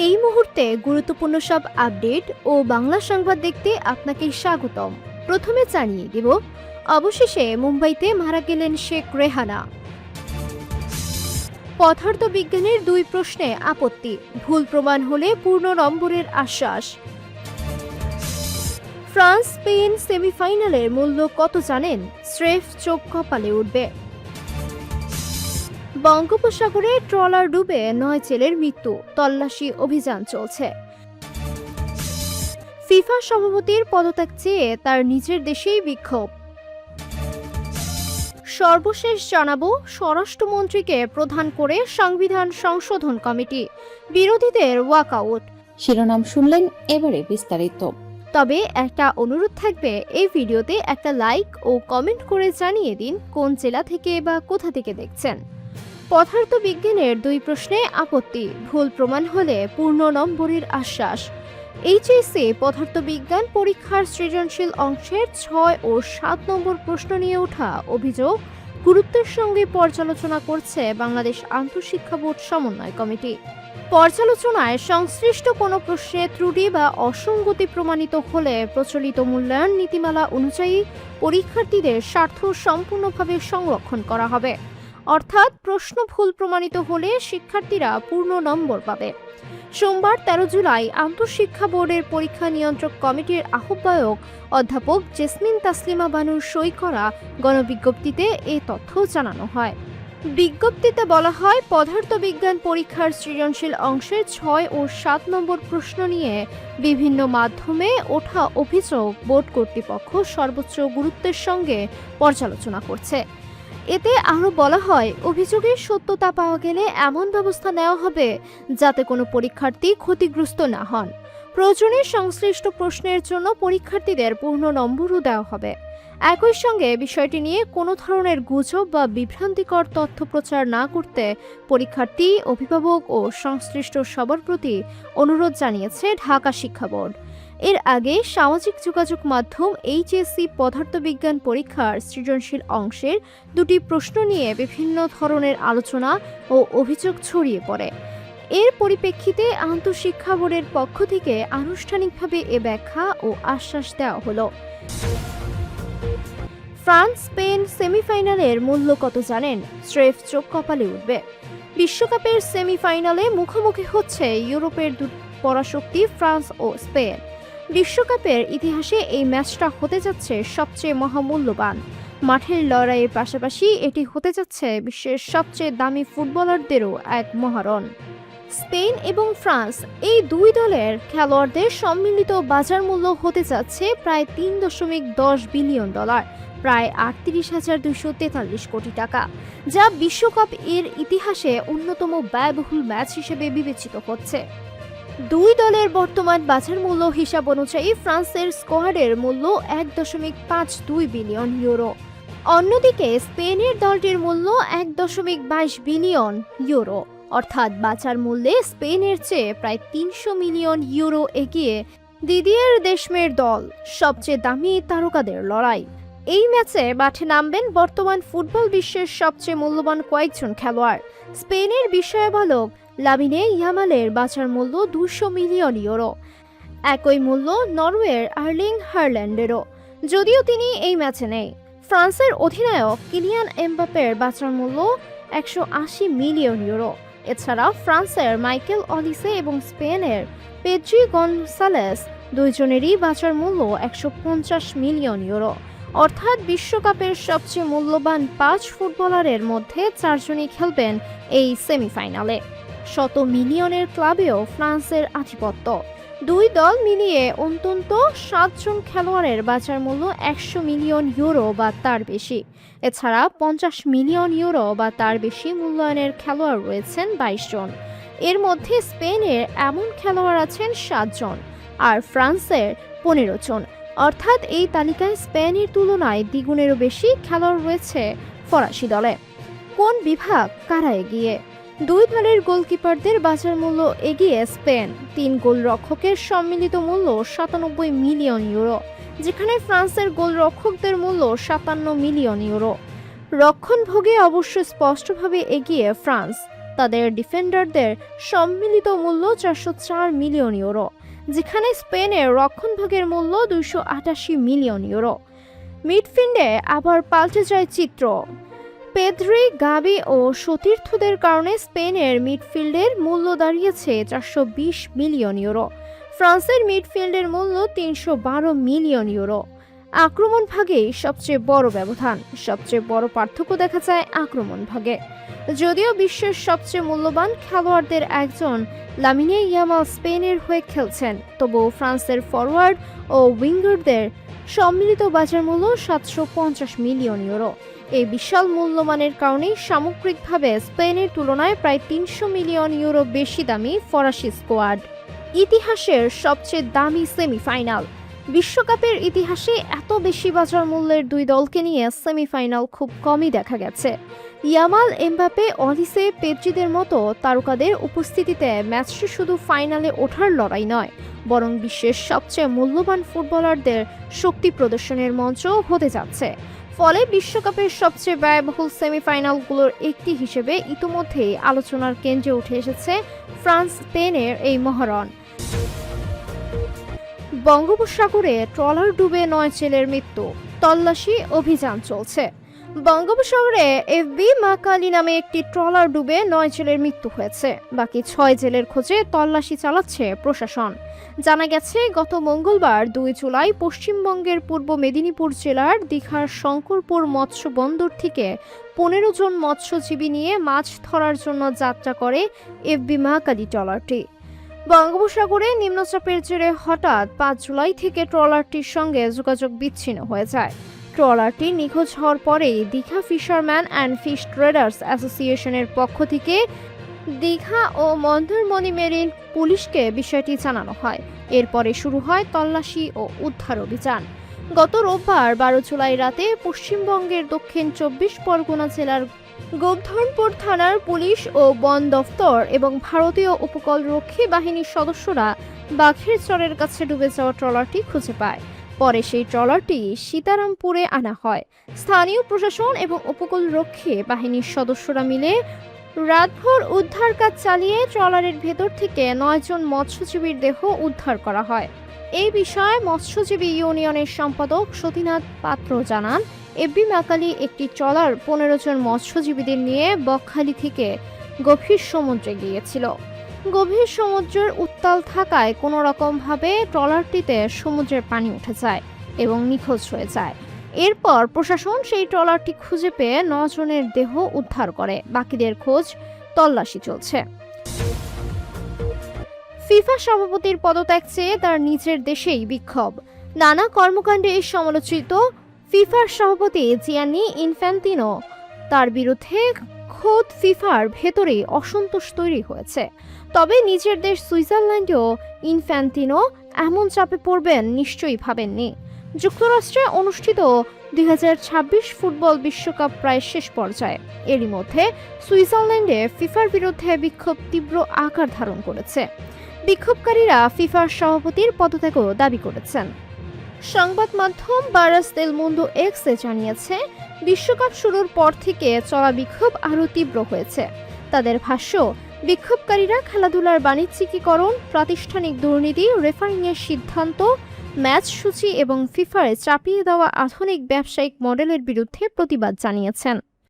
এই মুহূর্তে গুরুত্বপূর্ণ সব আপডেট ও বাংলা সংবাদ দেখতে আপনাকে স্বাগতম। প্রথমে জানিয়ে দেব, অবশেষে মুম্বাইতে মারা গেলেন শেখ রেহানা। পদার্থবিজ্ঞানের 2 প্রশ্নে আপত্তি, ভুল প্রমাণ হলে পূর্ণ নম্বরের আশ্বাস। ফ্রান্স স্পেন সেমিফাইনালের মূল্য কত জানেন? স্রেফ চোখ কপালে উঠবে। বঙ্গোপসাগরে ট্রলার ডুবে 9 জেলের মৃত্যু, তল্লাশি অভিযান চলছে। ফিফা সভাপতির পদত্যাগ চেয়ে তার নিজের দেশেই বিক্ষোভ। সর্বশেষ জানাবো, স্বরাষ্ট্রমন্ত্রীকে প্রধান করে সংবিধান সংশোধন কমিটি, বিরোধীদের ওয়াকআউট। শিরোনাম শুনলেন, এবারে বিস্তারিত। তবে একটা অনুরোধ থাকবে, এই ভিডিওতে একটা লাইক ও কমেন্ট করে জানিয়ে দিন কোন জেলা থেকে বা কোথা থেকে দেখছেন। পদার্থবিজ্ঞানের 2 প্রশ্নে আপত্তি, ভুল প্রমাণ হলে পূর্ণ নম্বরের আশ্বাস। এইচএসসি পদার্থবিজ্ঞান পরীক্ষার সৃজনশীল অংশের 6 ও 7 নম্বর প্রশ্ন নিয়ে ওঠা অভিযোগ গুরুত্বের সঙ্গে পর্যালোচনা করছে বাংলাদেশ আন্তঃশিক্ষা বোর্ড সমন্বয় কমিটি। পর্যালোচনায় সংশ্লিষ্ট কোনো প্রশ্নে ত্রুটি বা অসঙ্গতি প্রমাণিত হলে প্রচলিত মূল্যায়ন নীতিমালা অনুযায়ী পরীক্ষার্থীদের স্বার্থ সম্পূর্ণভাবে সংরক্ষণ করা হবে। অর্থাৎ প্রশ্ন ভুল প্রমাণিত হলে শিক্ষার্থীরা পূর্ণ নম্বর পাবে। সোমবার 13 জুলাই আন্তঃশিক্ষা বোর্ডের পরীক্ষা নিয়ন্ত্রক কমিটির আহ্বায়ক অধ্যাপক জেসমিন তাসলিমা বানুর সই করা গণবিজ্ঞপ্তিতে এ তথ্য জানানো হয়। বিজ্ঞপ্তিতে বলা হয়, পদার্থবিজ্ঞান পরীক্ষার সৃজনশীল অংশের 6 ও 7 নম্বর প্রশ্ন নিয়ে বিভিন্ন মাধ্যমে ওঠা অভিযোগ বোর্ড কর্তৃপক্ষ সর্বোচ্চ গুরুত্বের সঙ্গে পর্যালোচনা করছে। এতে আরও বলা হয়, অভিযোগের সত্যতা পাওয়া গেলে এমন ব্যবস্থা নেওয়া হবে যাতে কোনো পরীক্ষার্থী ক্ষতিগ্রস্ত না হন। প্রয়োজনে সংশ্লিষ্ট প্রশ্নের জন্য পরীক্ষার্থীদের পূর্ণ নম্বরও দেওয়া হবে। একই সঙ্গে বিষয়টি নিয়ে কোনো ধরনের গুজব বা বিভ্রান্তিকর তথ্য প্রচার না করতে পরীক্ষার্থী, অভিভাবক ও সংশ্লিষ্ট সবার প্রতি অনুরোধ জানিয়েছে ঢাকা শিক্ষা বোর্ড। এর আগে সামাজিক যোগাযোগ মাধ্যম এইচএসসি পদার্থবিজ্ঞান পরীক্ষার সৃজনশীল অংশের 2টি প্রশ্ন নিয়ে বিভিন্ন ধরনের আলোচনা ও অভিযোগ ছড়িয়ে পড়ে। এর পরিপ্রেক্ষিতে আন্তঃশিক্ষা বোর্ডের পক্ষ থেকে আনুষ্ঠানিকভাবে এ ব্যাখ্যা ও আশ্বাস দেওয়া হলো। ফ্রান্স স্পেন সেমিফাইনালের মূল্য কত জানেন? স্রেফ চোখ কপালে উঠবে। বিশ্বকাপের সেমিফাইনালে মুখোমুখি হচ্ছে ইউরোপের 2 পরাশক্তি ফ্রান্স ও স্পেন। বিশ্বকাপের ইতিহাসে এই ম্যাচটা হতে যাচ্ছে সবচেয়ে মহামূল্যবান। মাঠের লড়াইয়ের পাশাপাশি এটি হতে যাচ্ছে বিশ্বের সবচেয়ে দামি ফুটবলারদেরও এক মহারণ। স্পেন এবং ফ্রান্স এই 2 দলের খেলোয়াড়দের সম্মিলিত বাজার মূল্য হতে যাচ্ছে প্রায় $3.10 বিলিয়ন, প্রায় 38,243 কোটি টাকা, যা বিশ্বকাপ এর ইতিহাসে অন্যতম ব্যয়বহুল ম্যাচ হিসেবে বিবেচিত হচ্ছে। 2 দলের বর্তমান বাজার মূল্য হিসাব অনুযায়ী ফ্রান্সের স্কোয়াডের মূল্য €1.52 বিলিয়ন। অন্যদিকে স্পেনের দলটির মূল্য €1.22 বিলিয়ন। অর্থাৎ বাজার মূল্যে স্পেনের চেয়ে প্রায় €300 মিলিয়ন এগিয়ে দিদিয়ের দেশমের দল। সবচেয়ে দামি তারকাদের লড়াই। এই ম্যাচে মাঠে নামবেন বর্তমান ফুটবল বিশ্বের সবচেয়ে মূল্যবান কয়েকজন খেলোয়াড়। স্পেনের বিস্ময়বালক লামিনে ইয়ামালের বাজার মূল্য €200 মিলিয়ন। একই মূল্য নরওয়ের আর্লিং হারল্যান্ডেরও, যদিও তিনি এই ম্যাচে নেই। ফ্রান্সের অধিনায়ক কিলিয়ান এমবাপ্পের বাজার মূল্য €180 মিলিয়ন। এছাড়া ফ্রান্সের মাইকেল অলিসে এবং স্পেনের পেদ্রি গনসালেস দুইজনেরই বাজার মূল্য €150 মিলিয়ন। অর্থাৎ বিশ্বকাপের সবচেয়ে মূল্যবান 5 ফুটবলারের মধ্যে 4 জনই খেলবেন এই সেমিফাইনালে। 100 মিলিয়নের ক্লাবেও ফ্রান্সের আধিপত্য। 2 দল মিলিয়ে অন্তত 7 জন খেলোয়াড়ের বাজার মূল্য €100 মিলিয়ন বা তার বেশি। এছাড়া €50 মিলিয়ন বা তার বেশি মূল্যায়নের খেলোয়াড় রয়েছেন 22 জন। এর মধ্যে স্পেনের এমন খেলোয়াড় আছেন 7 জন আর ফ্রান্সের 15 জন। অর্থাৎ এই তালিকায় স্পেনের তুলনায় দ্বিগুণেরও বেশি খেলোয়াড় রয়েছে ফরাসি দলে। কোন বিভাগ কারা এগিয়ে? 2 দলের গোলকিপারদের বাজার মূল্য এগিয়ে স্পেন। 3 গোলরক্ষকের সম্মিলিত মূল্য €97 মিলিয়ন, যেখানে ফ্রান্সের গোলরক্ষকদের মূল্য €57 মিলিয়ন। রক্ষণভাগে অবশ্য স্পষ্টভাবে এগিয়ে ফ্রান্স। তাদের ডিফেন্ডারদের সম্মিলিত মূল্য 404 মিলিয়ন ইউরো, যেখানে স্পেনের রক্ষণভাগের মূল্য 288 মিলিয়ন ইউরো। মিডফিল্ডে আবার পাল্টে যায় চিত্র। পেদ্রি, গাবি ও সতীর্থদের কারণে স্পেনের মিডফিল্ডের মূল্য দাঁড়িয়েছে 420 মিলিয়ন ইউরো। ফ্রান্সের মিডফিল্ডের মূল্য 312 মিলিয়ন ইউরো। আক্রমণ ভাগেই সবচেয়ে বড় ব্যবধান, সবচেয়ে বড় পার্থক্য দেখা যায় আক্রমণ ভাগে। যদিও বিশ্বের সবচেয়ে মূল্যবান খেলোয়াড়দের একজন লামিনে ইয়ামাল স্পেনের হয়ে খেলছেন, তবুও ফ্রান্সের ফরওয়ার্ড ও উইঙ্গারদের সম্মিলিত বাজার মূল্য 750 মিলিয়ন ইউরো। এই বিশাল মূল্যমানের কারণেই সামগ্রিকভাবে স্পেনের তুলনায় প্রায় 300 মিলিয়ন ইউরো বেশি দামি ফরাসি স্কোয়াড। ইতিহাসের সবচেয়ে দামি সেমিফাইনাল। বিশ্বকাপের ইতিহাসে এত বেশি বাজার মূল্যের দুই দলকে নিয়ে সেমিফাইনাল খুব কমই দেখা গেছে। ইয়ামাল, এমবাপে, অলিসে, পেদ্রিদের মতো তারকাদের উপস্থিতিতে ম্যাচটি শুধু ফাইনালে ওঠার লড়াই নয়, বরং বিশ্বের সবচেয়ে মূল্যবান ফুটবলারদের শক্তি প্রদর্শনের মঞ্চ হতে যাচ্ছে। ফলে বিশ্বকাপের সবচেয়ে ব্যয়বহুল সেমিফাইনালগুলোর একটি হিসেবে ইতিমধ্যেই আলোচনার কেন্দ্রে উঠে এসেছে ফ্রান্স স্পেনের এই মহরণ। বঙ্গোপসাগরে ট্রলার ডুবে 9 জেলের মৃত্যু, তল্লাশি অভিযান চলছে। বঙ্গোপসাগরে এফবি মাকালি নামে একটি ট্রলার ডুবে 9 জেলের মৃত্যু হয়েছে। বাকি 6 জেলের খোঁজে তল্লাশি চালাচ্ছে প্রশাসন। জানা গেছে, গত মঙ্গলবার 2 জুলাই পশ্চিমবঙ্গের পূর্ব মেদিনীপুর জেলার দীঘার শঙ্করপুর মৎস্য বন্দর থেকে 15 জন মৎস্যজীবী নিয়ে মাছ ধরার জন্য যাত্রা করে এফবি মাকালি ট্রলারটি। বঙ্গোপসাগরে নিম্নচাপের জেরে হঠাৎ 5 জুলাই থেকে ট্রলারটির সঙ্গে যোগাযোগ বিচ্ছিন্ন হয়ে যায়। ট্রলারটি নিখোঁজ হওয়ার পরেই Digha fisherman and fish traders অ্যাসোসিয়েশনের পক্ষ থেকে দীঘা ও মন্দারমণি মেরিন পুলিশকে বিষয়টি জানানো হয়। এরপরে শুরু হয় তল্লাশি ও উদ্ধার অভিযান। গত রোববার 12 জুলাই রাতে পশ্চিমবঙ্গের দক্ষিণ 24 পরগনা জেলার গোবর্ধনপুর থানার পুলিশ ও বন দফতর এবং ভারতীয় উপকূলরক্ষী বাহিনীর সদস্যরা বাঘের চরের কাছে ডুবে যাওয়া ট্রলারটি খুঁজে পায়। পরে সেই ট্রলারটি সীতারামপুরে আনা হয়। স্থানীয় প্রশাসন এবং উপকূলরক্ষী বাহিনীর সদস্যরা মিলে রাতভর উদ্ধার কাজ চালিয়ে ট্রলারের ভেতর থেকে 9 জন মৎস্যজীবীর দেহ উদ্ধার করা হয়। এই বিষয়ে মৎস্যজীবী ইউনিয়নের সম্পাদক সতীনাথ পাত্র জানান, এফবি মাকালি একটি ট্রলার 15 জন মৎস্যজীবীদের নিয়ে বকখালি থেকে গভীর সমুদ্রে গিয়েছিল। গভীর সমুদ্রের উত্তাল থাকায় কোনো রকমভাবে ট্রলারটিতে সমুদ্রের পানি উঠে যায় এবং নিখোঁজ হয়ে যায়। এরপর প্রশাসন সেই ট্রলারটি খুঁজে পেয়ে 9 জনের দেহ উদ্ধার করে। বাকিদের খোঁজ তল্লাশি চলছে। ফিফা সভাপতির পদত্যাগ চেয়ে তার নিজের দেশেই বিক্ষোভ। নানা কর্মকাণ্ডে সমালোচিত ফিফার সভাপতি জিয়ানি ইনফ্যান্তিনো, তার বিরুদ্ধে খোদ ফিফার ভেতরেই অসন্তোষ তৈরি হয়েছে। তবে নিজের দেশ সুইজারল্যান্ডেও ইনফ্যান্তিনো এমন চাপে পড়বেন নিশ্চয়ই ভাবেননি। যুক্তরাষ্ট্রে অনুষ্ঠিত 2026 ফুটবল বিশ্বকাপ প্রায় শেষ পর্যায়ে। এরই মধ্যে সুইজারল্যান্ডে ফিফার বিরুদ্ধে বিক্ষোভ তীব্র আকার ধারণ করেছে। বিক্ষোভকারীরা ফিফার সভাপতির পদত্যাগও দাবি করেছেন। সংবাদ মাধ্যম বারাস দেল মুন্দো এক্সে জানিয়েছে, বিশ্বকাপ শুরুর পর থেকে চলা বিক্ষোভ আরও তীব্র হয়েছে। তাদের ভাষ্য, বিক্ষোভকারীরা খেলাধুলার বাণিজ্যিকীকরণ, প্রাতিষ্ঠানিক দুর্নীতি, রেফারিংয়ের সিদ্ধান্ত, ম্যাচ সূচি এবং ফিফার চাপিয়ে দেওয়া আধুনিক ব্যবসায়িক মডেলের বিরুদ্ধে প্রতিবাদ জানিয়েছেন।